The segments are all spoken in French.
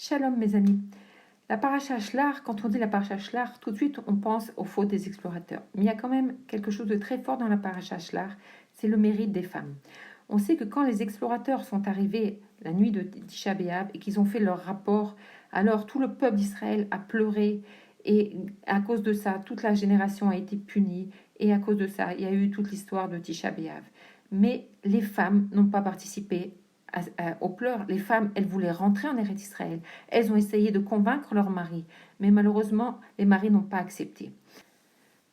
Shalom mes amis. La paracha Shlach, quand on dit la paracha Shlach, tout de suite on pense aux fautes des explorateurs. Mais il y a quand même quelque chose de très fort dans la paracha Shlach, c'est le mérite des femmes. On sait que quand les explorateurs sont arrivés la nuit de Tisha B'Av et qu'ils ont fait leur rapport, alors tout le peuple d'Israël a pleuré et à cause de ça, toute la génération a été punie et à cause de ça, il y a eu toute l'histoire de Tisha B'Av. Mais les femmes n'ont pas participé aux pleurs. Les femmes, elles voulaient rentrer en Eretz Israël. Elles ont essayé de convaincre leurs maris, mais malheureusement, les maris n'ont pas accepté.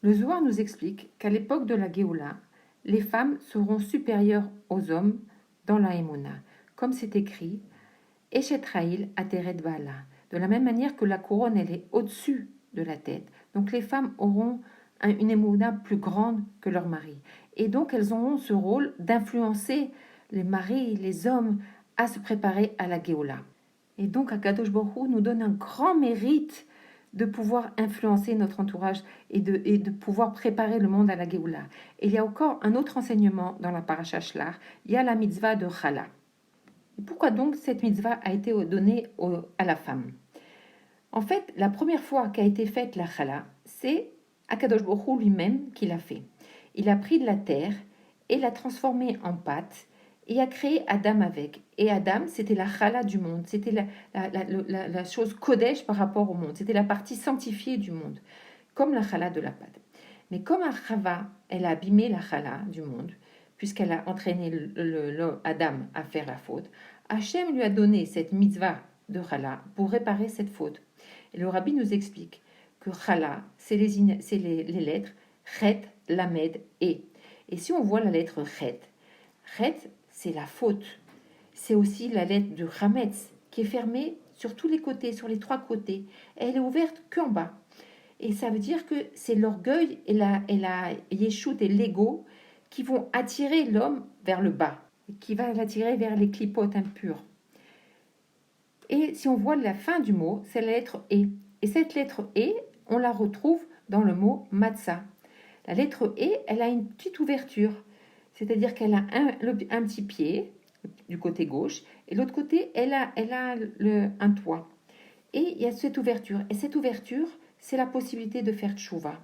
Le Zohar nous explique qu'à l'époque de la Géoula, les femmes seront supérieures aux hommes dans la Emouna, comme c'est écrit Eshet Raïl Ateret Baala, de la même manière que la couronne, elle est au-dessus de la tête. Donc les femmes auront une Emouna plus grande que leur mari. Et donc elles auront ce rôle d'influencer les maris, les hommes, à se préparer à la Géoula. Et donc Akadosh Baruch Hu nous donne un grand mérite de pouvoir influencer notre entourage et de pouvoir préparer le monde à la Géoula. Et il y a encore un autre enseignement dans la paracha Shlach, il y a la mitzvah de Chala. Et pourquoi donc cette mitzvah a été donnée à la femme? En fait, la première fois qu'a été faite la Chala, c'est Akadosh Baruch Hu lui-même qui l'a fait. Il a pris de la terre et l'a transformée en pâte et a créé Adam avec. Et Adam, c'était la chala du monde, c'était la chose kodesh par rapport au monde, c'était la partie sanctifiée du monde, comme la chala de la pâte. Mais comme Chava, elle a abîmé la chala du monde, puisqu'elle a entraîné Adam à faire la faute, Hachem lui a donné cette mitzvah de chala pour réparer cette faute. Et le rabbi nous explique que chala, c'est les lettres chet, lamed, et. Et si on voit la lettre chet, c'est la faute. C'est aussi la lettre de Hametz qui est fermée sur tous les côtés, sur les trois côtés. Elle est ouverte qu'en bas. Et ça veut dire que c'est l'orgueil et la yeshut et l'ego qui vont attirer l'homme vers le bas, qui va l'attirer vers les clipotes impures. Et si on voit la fin du mot, c'est la lettre E. Et cette lettre E, on la retrouve dans le mot matzah. La lettre E, elle a une petite ouverture. C'est-à-dire qu'elle a un petit pied du côté gauche et l'autre côté, elle a un toit. Et il y a cette ouverture. Et cette ouverture, c'est la possibilité de faire tchouva.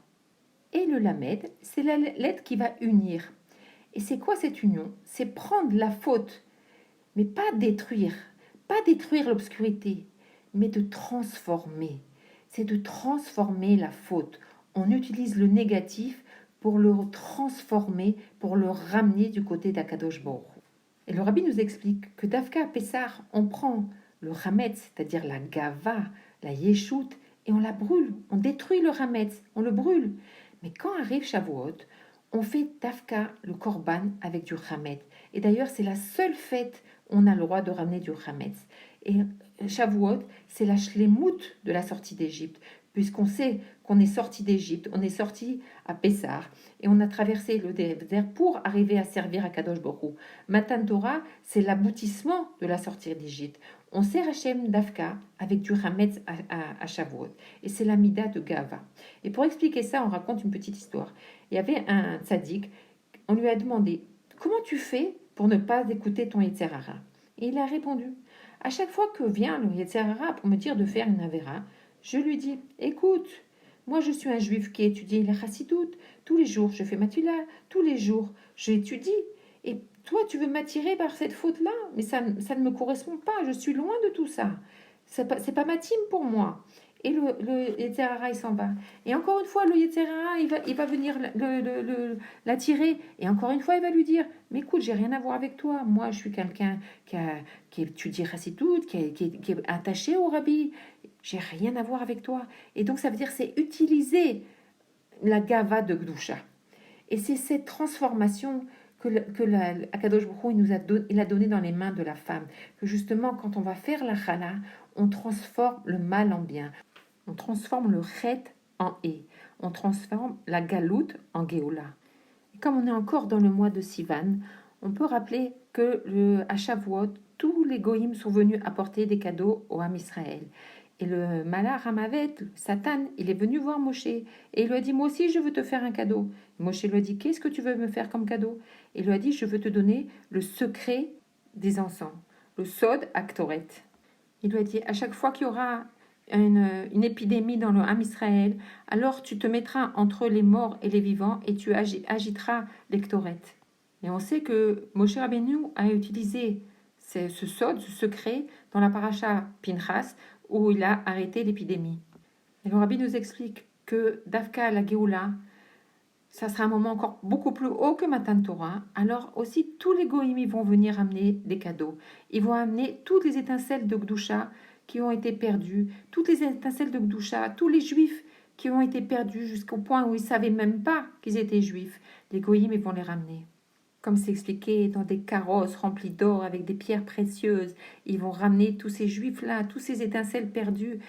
Et le lamed, c'est la lettre qui va unir. Et c'est quoi cette union? C'est prendre la faute, mais pas détruire l'obscurité, mais de transformer. C'est de transformer la faute. On utilise le négatif pour le transformer, pour le ramener du côté d'Akadosh Baruch Hu. Et le rabbi nous explique que d'Afka à Pessar, on prend le Hametz, c'est-à-dire la Gava, la Yeshut, et on la brûle, on détruit le Hametz, on le brûle. Mais quand arrive Shavuot, on fait d'Afka le Korban avec du Hametz. Et d'ailleurs, c'est la seule fête où on a le droit de ramener du Hametz. Et Shavuot, c'est la shlemut de la sortie d'Égypte, puisqu'on sait qu'on est sorti d'Égypte, on est sorti à Pessar, et on a traversé le désert pour arriver à servir à Kadosh Baruch Hu. Matan Torah, c'est l'aboutissement de la sortie d'Égypte. On sert Hachem d'Afka avec du Hametz à Shavuot, et c'est la Mida de Gava. Et pour expliquer ça, on raconte une petite histoire. Il y avait un tzaddik, on lui a demandé « Comment tu fais pour ne pas écouter ton Yetzer Hara ?» Et il a répondu « À chaque fois que vient le Yetzer Hara pour me dire de faire une Avera, je lui dis, écoute, moi je suis un juif qui étudie la Chassidut, tous les jours je fais ma tula, tous les jours j'étudie, et toi tu veux m'attirer par cette faute-là, mais ça ne me correspond pas, je suis loin de tout ça, c'est pas ma team pour moi. Et le Yetzer Hara, il s'en va. Et encore une fois, le Yetzer Hara, il va venir l'attirer. Et encore une fois, il va lui dire, mais écoute, j'ai rien à voir avec toi. Moi, je suis quelqu'un qui étudie Chassidut, qui est attaché au rabbi. J'ai rien à voir avec toi. Et donc, ça veut dire c'est utiliser la gava de Gdusha. Et c'est cette transformation que Akadosh Baruch Hu il a donné dans les mains de la femme. Que justement, quand on va faire la chala, on transforme le mal en bien. On transforme le chet en et. On transforme la galoute en géoula. Et comme on est encore dans le mois de Sivan, on peut rappeler que à Shavuot, tous les goïms sont venus apporter des cadeaux au Ham Israël. Et le Malach Hamavet, Satan, il est venu voir Moshe et il lui a dit, moi aussi je veux te faire un cadeau. Et Moshe lui a dit, qu'est-ce que tu veux me faire comme cadeau? Et il lui a dit, je veux te donner le secret des encens, le Sod Aktoret. Il lui a dit, à chaque fois qu'il y aura une épidémie dans le Ham Israël, alors tu te mettras entre les morts et les vivants et tu agiteras l'Ektoret. Et on sait que Moshe Rabbeinu a utilisé ce sod, ce secret, dans la paracha Pinchas, où il a arrêté l'épidémie. Et le Rabbi nous explique que Davka, la Géoula, ça sera un moment encore beaucoup plus haut que Matan Torah. Alors aussi, tous les goïms ils vont venir amener des cadeaux. Ils vont amener toutes les étincelles de Gdusha qui ont été perdues, toutes les étincelles de Gdusha, tous les juifs qui ont été perdus jusqu'au point où ils ne savaient même pas qu'ils étaient juifs. Les goïms ils vont les ramener. Comme c'est expliqué, dans des carrosses remplies d'or avec des pierres précieuses, ils vont ramener tous ces juifs-là, tous ces étincelles perdues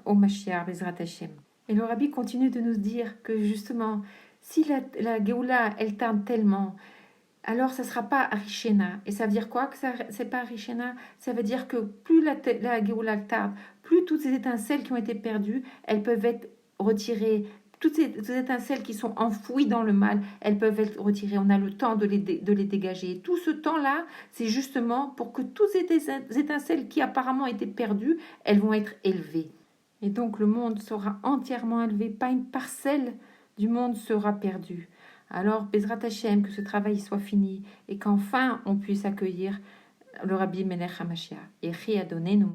au Mashiach, Bezrat Hashem. Et le Rabbi continue de nous dire que justement, si la Géoula, elle tarde tellement, alors ça ne sera pas Arishena. Et ça veut dire quoi que ça c'est pas Arishena? Ça veut dire que plus la Géoula tarde, plus toutes ces étincelles qui ont été perdues, elles peuvent être retirées. Toutes ces étincelles qui sont enfouies dans le mal, elles peuvent être retirées. On a le temps de les dégager. Et tout ce temps-là, c'est justement pour que toutes ces étincelles qui apparemment étaient perdues, elles vont être élevées. Et donc le monde sera entièrement élevé, pas une parcelle du monde sera perdue. Alors, Bezrat Hashem, que ce travail soit fini et qu'enfin on puisse accueillir le Rabbi Melech HaMashiach. Et Ri Adonenu.